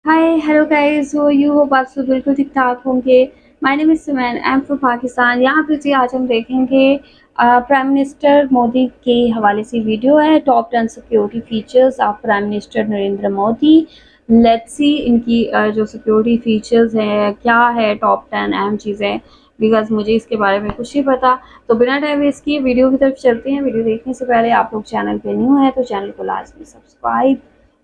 Hi hello guys हो you hope आप सब बिल्कुल ठीक ठाक होंगे। My name is Schuman I am from Pakistan. यहाँ पे जी आज हम देखेंगे प्राइम मिनिस्टर मोदी के हवाले से वीडियो है top 10 security features of prime minister Narendra Modi. Let's see इनकी जो सिक्योरिटी फीचर्स है क्या है, टॉप 10 अहम चीज़ें, बिकॉज मुझे इसके बारे में कुछ नहीं पता। तो बिना टाइम वेस्ट किए वीडियो की तरफ चलते हैं। वीडियो देखने से पहले आप लोग चैनल पे न्यू हैं तो चैनल को लाजमी सब्सक्राइब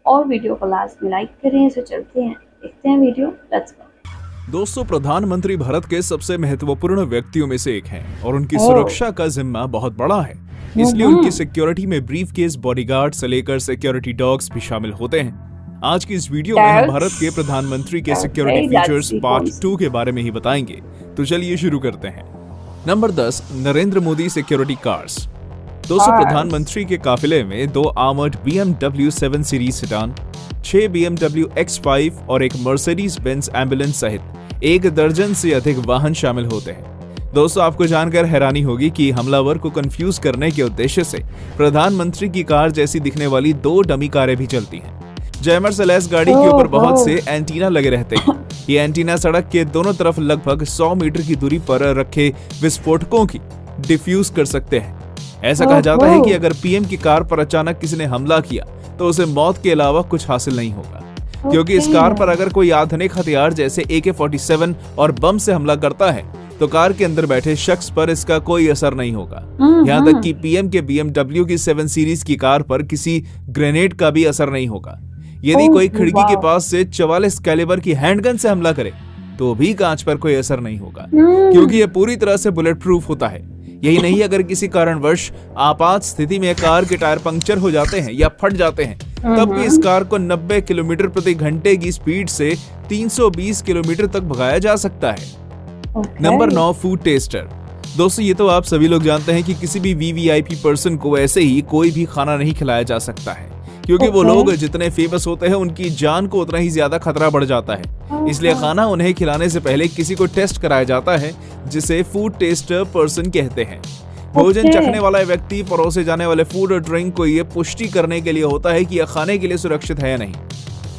और वीडियो को लाजमी लाइक करें। सो चलते हैं, देखते हैं वीडियो, लेट्स गो। दोस्तों, प्रधानमंत्री भारत के सबसे महत्वपूर्ण व्यक्तियों में से एक हैं और उनकी सुरक्षा का जिम्मा बहुत बड़ा है। इसलिए उनकी सिक्योरिटी में ब्रीफ केस, बॉडीगार्ड से लेकर सिक्योरिटी डॉग्स भी शामिल होते हैं। आज की इस वीडियो में हम भारत के प्रधानमंत्री के सिक्योरिटी फीचर्स पार्ट 2 के बारे में ही बताएंगे। तो चलिए शुरू करते हैं। Number 10, Narendra Modi security cars. दोस्तों, प्रधानमंत्री के काफिले में 2 armoured BMW 7 series sedan, 6 BMW X5 और एक मर्सिडीज बेंज एम्बुलेंस सहित 1 दर्जन से अधिक वाहन शामिल होते हैं। दोस्तों, आपको जानकर हैरानी होगी कि हमलावर को कंफ्यूज करने के उद्देश्य से प्रधानमंत्री की कार जैसी दिखने वाली 2 डमी कारें भी चलती हैं। जैमर से लैस गाड़ी के ऊपर बहुत से एंटीना लगे रहते हैं। ये एंटीना सड़क के दोनों तरफ लगभग 100 मीटर की दूरी पर रखे विस्फोटकों की डिफ्यूज कर सकते हैं। ऐसा कहा जाता है कि अगर पीएम की कार पर अचानक किसी ने हमला किया तो उसे मौत के अलावा कुछ हासिल नहीं होगा, क्योंकि इस कार पर अगर कोई आधुनिक हथियार जैसे AK-47 और बम से हमला करता है तो कार के अंदर बैठे शख्स पर इसका कोई असर नहीं होगा। यहाँ तक कि पीएम के BMW की 7 सीरीज की कार पर किसी ग्रेनेड का भी असर नहीं होगा। यदि कोई खिड़की के पास से 44 कैलिबर की हैंडगन से हमला करे तो भी कांच पर कोई असर नहीं होगा, क्योंकि यह पूरी तरह से बुलेट प्रूफ होता है। यही नहीं, अगर किसी कारणवश आपात स्थिति में कार के टायर पंक्चर हो जाते हैं या फट जाते हैं तब भी इस कार को 90 किलोमीटर प्रति घंटे की स्पीड से 320 किलोमीटर तक भगाया जा सकता है। Number 9, food tester. दोस्तों, ये तो आप सभी लोग जानते हैं कि किसी भी VVIP पर्सन को ऐसे ही कोई भी खाना नहीं खिलाया जा सकता है, क्योंकि वो लोग जितने फेमस होते हैं उनकी जान को उतना ही ज्यादा खतरा बढ़ जाता है। इसलिए खाना उन्हें खिलाने से पहले किसी को टेस्ट कराया जाता है, जिसे फूड टेस्टर पर्सन कहते हैं। भोजन चखने वाला व्यक्ति परोसे जाने वाले फूड और ड्रिंक को ये पुष्टि करने के लिए होता है कि यह खाने के लिए सुरक्षित है या नहीं,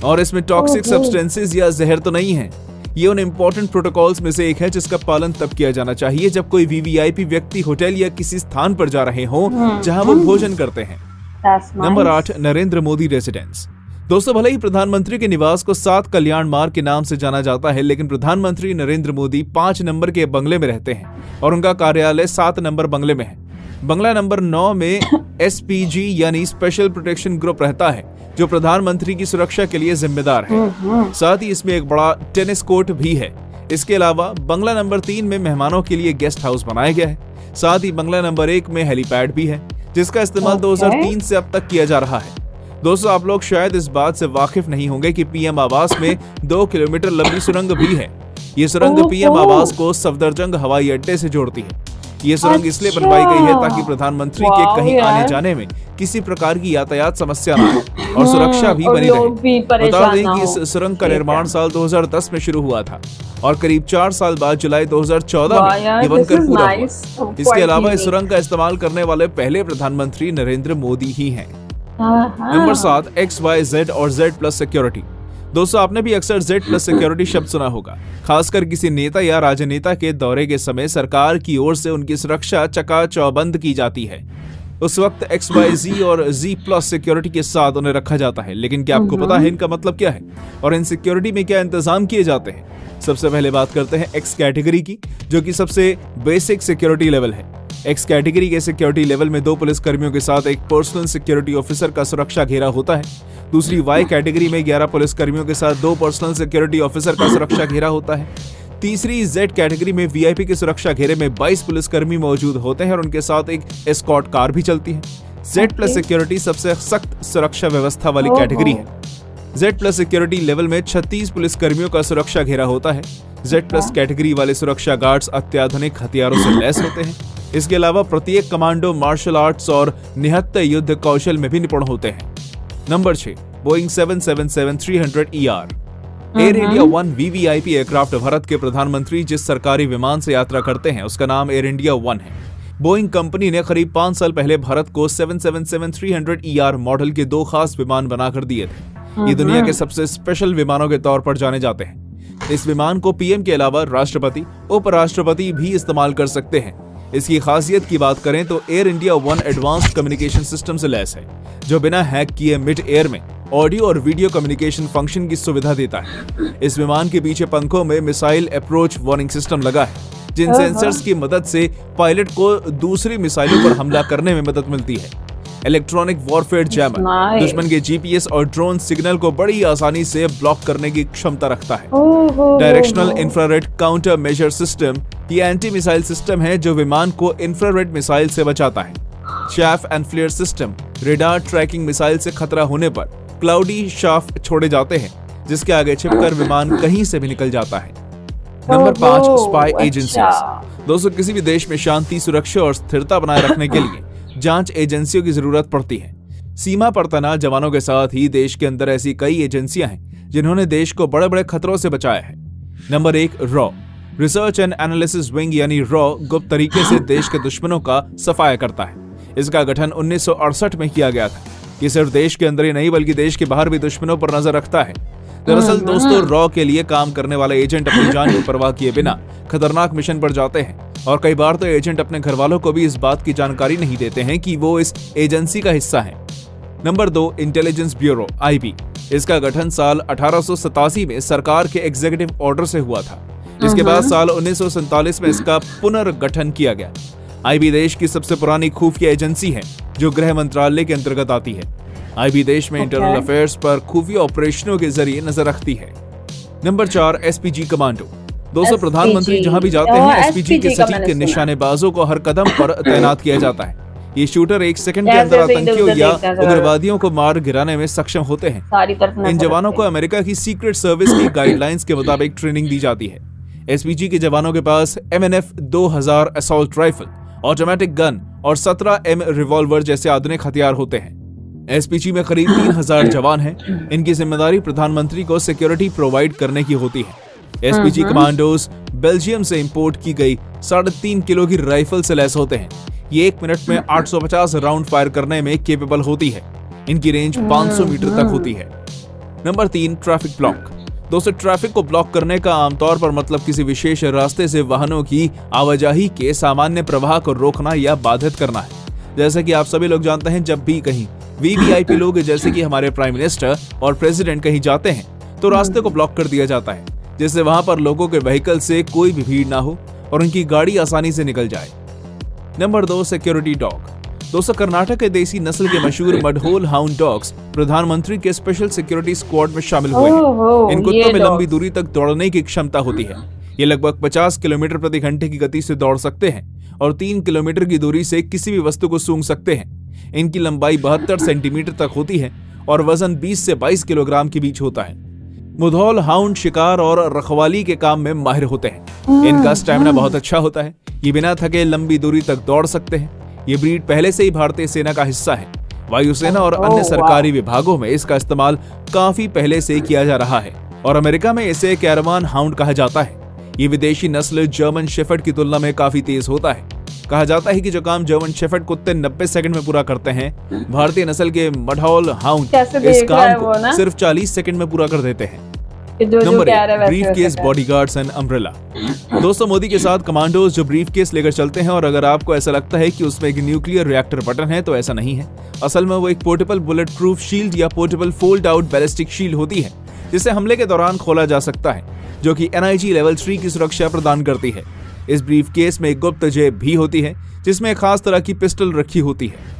और इसमें टॉक्सिक सब्सटेंसेस या जहर तो नहीं है। ये उन इम्पोर्टेंट प्रोटोकॉल्स में से एक है जिसका पालन तब किया जाना चाहिए जब कोई VVIP व्यक्ति होटल या किसी स्थान पर जा रहे हो जहां वो भोजन करते हैं। Number 8, Narendra Modi residence. दोस्तों, भले ही प्रधानमंत्री के निवास को 7 कल्याण मार्ग के नाम से जाना जाता है, लेकिन प्रधानमंत्री नरेंद्र मोदी 5 नंबर के बंगले में रहते हैं और उनका कार्यालय 7 नंबर बंगले में है। बंगला नंबर 9 में SPG यानी स्पेशल प्रोटेक्शन ग्रुप रहता है, जो प्रधानमंत्री की सुरक्षा के लिए जिम्मेदार है। साथ ही इसमें एक बड़ा टेनिस कोर्ट भी है। इसके अलावा बंगला नंबर 3 में मेहमानों के लिए गेस्ट हाउस बनाया गया है। साथ ही बंगला नंबर 1 में हेलीपैड भी है, जिसका इस्तेमाल 2003 से अब तक किया जा रहा है। दोस्तों, आप लोग शायद इस बात से वाकिफ नहीं होंगे कि PM आवास में 2 किलोमीटर लंबी सुरंग भी है। ये सुरंग PM आवास को सफदरजंग हवाई अड्डे से जोड़ती है। ये सुरंग इसलिए बनवाई गई है ताकि प्रधानमंत्री के कहीं आने जाने में किसी प्रकार की यातायात समस्या न हो और सुरक्षा भी बनी रहे। बता दें कि इस सुरंग का निर्माण साल 2010 में शुरू हुआ था और करीब 4 साल बाद जुलाई 2014 में ये बनकर पूरा हुआ। इसके अलावा इस सुरंग का इस्तेमाल करने वाले पहले प्रधानमंत्री नरेंद्र मोदी ही हैं। नंबर 7, XYZ और Z+ सिक्योरिटी। दोस्तों, आपने भी अक्सर Z+ सिक्योरिटी शब्द सुना होगा। खासकर किसी नेता या राजनेता के दौरे के समय सरकार की ओर से उनकी सुरक्षा चकाचौबंद की जाती है। उस वक्त XYZ और Z+ सिक्योरिटी के साथ उन्हें रखा जाता है। लेकिन क्या आपको पता है इनका मतलब क्या है और इन सिक्योरिटी में क्या इंतजाम किए जाते हैं? सबसे पहले बात करते हैं X कैटेगरी की, जो कि सबसे बेसिक सिक्योरिटी लेवल है। X कैटेगरी के सिक्योरिटी लेवल में 2 पुलिस कर्मियों के साथ एक पर्सनल सिक्योरिटी ऑफिसर का सुरक्षा घेरा होता है। दूसरी Y कैटेगरी में 11 पुलिस कर्मियों के साथ 2 पर्सनल सिक्योरिटी ऑफिसर का सुरक्षा घेरा होता है। तीसरी Z कैटेगरी में VIP के सुरक्षा घेरे में 22 पुलिसकर्मी मौजूद होते हैं और उनके साथ एक एस्कॉर्ट कार भी चलती है। Z+ सिक्योरिटी सबसे सख्त सुरक्षा व्यवस्था वाली कैटेगरी है। Z+ सिक्योरिटी लेवल में 36 पुलिसकर्मियों का सुरक्षा घेरा होता है। Z+ कैटेगरी वाले सुरक्षा गार्ड्स अत्याधुनिक हथियारों से लैस होते हैं। इसके अलावा प्रत्येक कमांडो मार्शल आर्ट्स और निहत्थे युद्ध कौशल में भी निपुण होते हैं। Number 6, Boeing 777-300ER। Air India 1 VVIP aircraft Bharat के प्रधानमंत्री जिस सरकारी विमान से यात्रा करते हैं उसका नाम एयर इंडिया 1 है। बोइंग कंपनी ने करीब 5 साल पहले भारत को 777-300ER मॉडल के 2 खास विमान बनाकर दिए थे। ये दुनिया के सबसे स्पेशल विमानों के तौर पर जाने जाते हैं। इस विमान को पीएम के अलावा राष्ट्रपति, उपराष्ट्रपति भी इस्तेमाल कर सकते हैं। इसकी खासियत की बात करें तो air India one advanced communication system से लैस है, जो बिना हैक किए मिड एयर में ऑडियो और वीडियो कम्युनिकेशन फंक्शन की सुविधा देता है। इस विमान के पीछे पंखों में मिसाइल अप्रोच वार्निंग सिस्टम लगा है, जिन सेंसर्स की मदद से पायलट को दूसरी मिसाइलों पर हमला करने में मदद मिलती है। इलेक्ट्रॉनिक वॉरफेयर जैमर दुश्मन के जीपीएस और ड्रोन सिग्नल को बड़ी आसानी से ब्लॉक करने की क्षमता रखता है। Directional infrared countermeasure system ये एंटी मिसाइल सिस्टम है जो विमान को इंफ्रारेड मिसाइल से बचाता है। Chaff and flare system radar tracking missile से खतरा होने पर क्लाउडी शाफ्ट छोड़े जाते हैं, जिसके आगे छिपकर विमान कहीं से भी निकल जाता है। Number 5, spy agencies. दोस्तों, किसी भी देश में शांति, सुरक्षा और स्थिरता बनाए रखने के लिए जांच एजेंसियों की जरूरत पड़ती है। सीमा पर तैनात जवानों के साथ ही देश के अंदर ऐसी कई एजेंसियां हैं जिन्होंने देश को बड़े बड़े खतरों से बचाया है। Number 1, raw research and analysis wing यानी रॉ गुप्त तरीके से देश के दुश्मनों का सफाया करता है। इसका गठन 1968 में किया गया था। ये सिर्फ देश के अंदर ही नहीं बल्कि देश के बाहर भी दुश्मनों पर नजर रखता है। दरअसल दोस्तों, रॉ के लिए काम करने वाले एजेंट अपनी जान की परवाह किए बिना खतरनाक मिशन पर जाते हैं, और कई बार तो एजेंट अपने घर वालों को भी इस बात की जानकारी नहीं देते हैं कि वो इस एजेंसी का हिस्सा हैं। Number 2, intelligence bureau IB. इसका गठन साल 1887 में सरकार के एग्जीक्यूटिव ऑर्डर से हुआ था। इसके बाद साल 1947 में इसका पुनर्गठन किया गया। आईबी देश की सबसे पुरानी खुफिया एजेंसी है जो गृह मंत्रालय के अंतर्गत आती है। आईबी देश में इंटरनल अफेयर्स पर खुफिया ऑपरेशनों के जरिए नजर रखती है। Number 4, SPG commando. दोस्तों, प्रधानमंत्री जहां भी जाते हैं एसपीजी के सटीक निशानेबाजों को हर कदम पर तैनात किया जाता है। ये शूटर 1 सेकंड के अंदर आतंकियों या उग्रवादियों को मार गिराने में सक्षम होते हैं। इन जवानों को अमेरिका की सीक्रेट सर्विस की गाइडलाइंस के मुताबिक ट्रेनिंग दी जाती है। एसपीजी के जवानों के पास MNF 2000 assault rifle, automatic gun और 17M रिवॉल्वर जैसे आधुनिक हथियार होते हैं। एसपीजी में करीब 3000 जवान हैं। इनकी जिम्मेदारी प्रधानमंत्री को सिक्योरिटी प्रोवाइड करने की होती है। एसपीजी कमांडोज बेल्जियम से इंपोर्ट की गई 3.5 किलो की राइफल से लैस होते हैं। ये 1 मिनट में 850 राउंड फायर करने में केपेबल होती है। इनकी रेंज 500 मीटर तक होती है। Number 3, traffic block. दोस्तों, ट्रैफिक को ब्लॉक करने का आमतौर पर मतलब किसी विशेष रास्ते से वाहनों की आवाजाही के सामान्य प्रवाह को रोकना या बाधित करना है। जैसे कि आप सभी लोग जानते हैं, जब भी कहीं वीवीआईपी लोग जैसे कि हमारे प्राइम मिनिस्टर और प्रेसिडेंट कहीं जाते हैं तो रास्ते को ब्लॉक कर दिया जाता है, जिससे वहां पर लोगों के व्हीकल से कोई भी भीड़ ना हो और उनकी गाड़ी आसानी से निकल जाए। Number 2, security dog. दोस्तों, कर्नाटक के देसी नस्ल के मशहूर मडहोल हाउंड डॉग्स प्रधानमंत्री के स्पेशल सिक्योरिटी स्क्वाड में शामिल हुए हैं। इन कुत्तों में लंबी दूरी तक दौड़ने की क्षमता होती है। ये लगभग 50 किलोमीटर प्रति घंटे की गति से दौड़ सकते हैं और 3 किलोमीटर की दूरी से किसी भी वस्तु को सूंघ सकते हैं। इनकी लंबाई 72 सेंटीमीटर तक होती है और वजन 20 से 22 किलोग्राम के बीच होता है। मुधौल हाउंड शिकार और रखवाली के काम में माहिर होते हैं। इनका स्टैमिना बहुत अच्छा होता है। ये बिना थके लंबी दूरी तक दौड़ सकते हैं। ये ब्रीड पहले से ही भारतीय सेना का हिस्सा है। वायुसेना और अन्य सरकारी विभागों में इसका इस्तेमाल काफी पहले से किया जा रहा है और अमेरिका में इसे कैरावान हाउंड कहा जाता है। ये विदेशी नस्ल जर्मन शेफर्ड की तुलना में काफी तेज होता है। कहा जाता है कि जो काम जर्मन शेफर्ड कुत्ते 90 सेकंड में पूरा करते हैं, भारतीय नस्ल के मडहौल हाउंड इस काम को सिर्फ 40 सेकंड में पूरा कर देते हैं। Number 1, briefcase, bodyguards and umbrella. दोस्तों, मोदी के साथ कमांडोज जो ब्रीफकेस लेकर चलते हैं, और अगर आपको ऐसा लगता है कि उसमें एक न्यूक्लियर रिएक्टर बटन है तो ऐसा नहीं है। असल में वो एक पोर्टेबल बुलेट प्रूफ शील्ड या portable fold out ballistic shield होती है, जिसे हमले के दौरान खोला जा सकता है, जो कि NIG लेवल 3 की सुरक्षा प्रदान करती है। इस ब्रीफकेस में एक गुप्त जेब भी होती है जिसमें खास तरह की पिस्टल रखी होती है।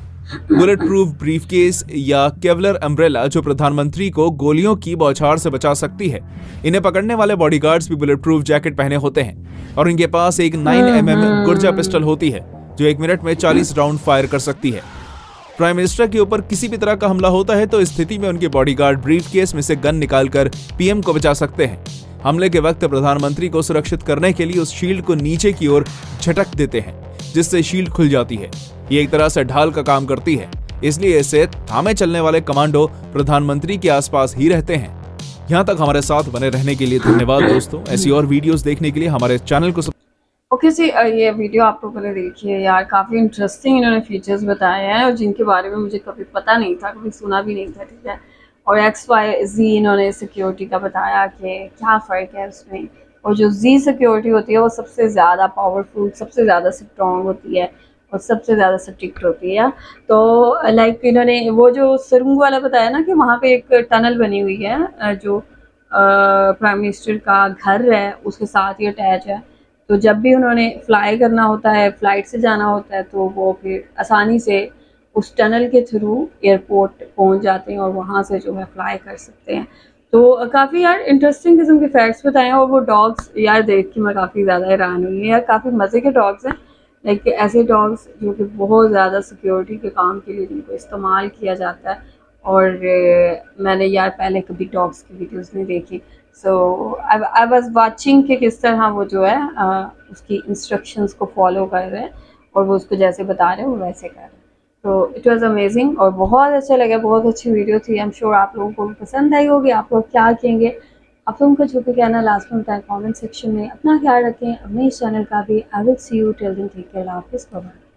बुलेट प्रूफ ब्रीफकेस या केवलर अम्ब्रेला जो प्रधानमंत्री को गोलियों की बौछार से बचा सकती है। इन्हें पकड़ने वाले बॉडीगार्ड्स भी बुलेट प्रूफ जैकेट पहने होते हैं और इनके पास एक 9mm गुर्जा पिस्टल होती है जो 1 मिनट में 40 राउंड फायर कर सकती है। प्राइम मिनिस्टर के ऊपर किसी भी तरह का हमला होता है तो इस स्थिति में उनके बॉडीगार्ड ब्रीफकेस में से गन निकालकर पीएम को बचा सकते हैं। हमले के वक्त प्रधानमंत्री को सुरक्षित करने के लिए उस शील्ड को नीचे की ओर झटक देते हैं, जिससे शील्ड खुल जाती है। ये एक तरह से ढाल का काम करती है, इसलिए इसे थामे चलने वाले कमांडो प्रधानमंत्री के आसपास ही रहते हैं। यहाँ तक हमारे साथ बने रहने के लिए धन्यवाद दोस्तों। ऐसी और वीडियोस देखने के लिए हमारे चैनल को ओके जी, ये वीडियो आप लोगों ने देखी है यार, काफ़ी इंटरेस्टिंग इन्होंने फीचर्स बताए हैं और जिनके बारे में मुझे कभी पता नहीं था, कभी सुना भी नहीं था, ठीक है। और XYZ इन्होंने सिक्योरिटी का बताया कि क्या फ़र्क है उसमें। और जो Z सिक्योरिटी होती है वो सबसे ज़्यादा पावरफुल, सबसे ज़्यादा स्ट्रॉन्ग होती है और सबसे ज़्यादा स्ट्रिक्ट होती है। तो लाइक इन्होंने वो जो सुरंग वाला बताया ना कि वहाँ पे एक टनल बनी हुई है जो प्राइम मिनिस्टर का घर है उसके साथ ही अटैच है। तो जब भी उन्होंने फ्लाई करना होता है, फ़्लाइट से जाना होता है, तो वो फिर आसानी से उस टनल के थ्रू एयरपोर्ट पहुंच जाते हैं और वहाँ से जो है फ्लाई कर सकते हैं। तो काफ़ी यार इंटरेस्टिंग किस्म के फैक्ट्स बताए। और वो डॉग्स यार देख के मैं काफ़ी ज़्यादा हैरान हुई यार, काफ़ी मज़े के डॉग्स हैं। लाइक ऐसे डॉग्स जो कि बहुत ज़्यादा सिक्योरिटी के काम के लिए जिनको इस्तेमाल किया जाता है। और मैंने यार पहले कभी डॉग्स की वीडियोस नहीं देखी। सो आई वाज वाचिंग कि किस तरह वो जो है उसकी इंस्ट्रक्शंस को फॉलो कर रहे हैं और वो उसको जैसे बता रहे हैं वो वैसे कर रहे हैं। तो इट वाज़ अमेजिंग और बहुत अच्छा लगा, बहुत अच्छी वीडियो थी। आई एम श्योर आप लोगों को भी पसंद आई होगी। आप लोग क्या कहेंगे, आप लोगों का जो भी कहना लास्ट में बताएं कमेंट सेक्शन में। अपना ख्याल रखें, अपने इस चैनल का भी। I will see you till then, take care, अल्लाह हाफ़िज़, बाय बाय।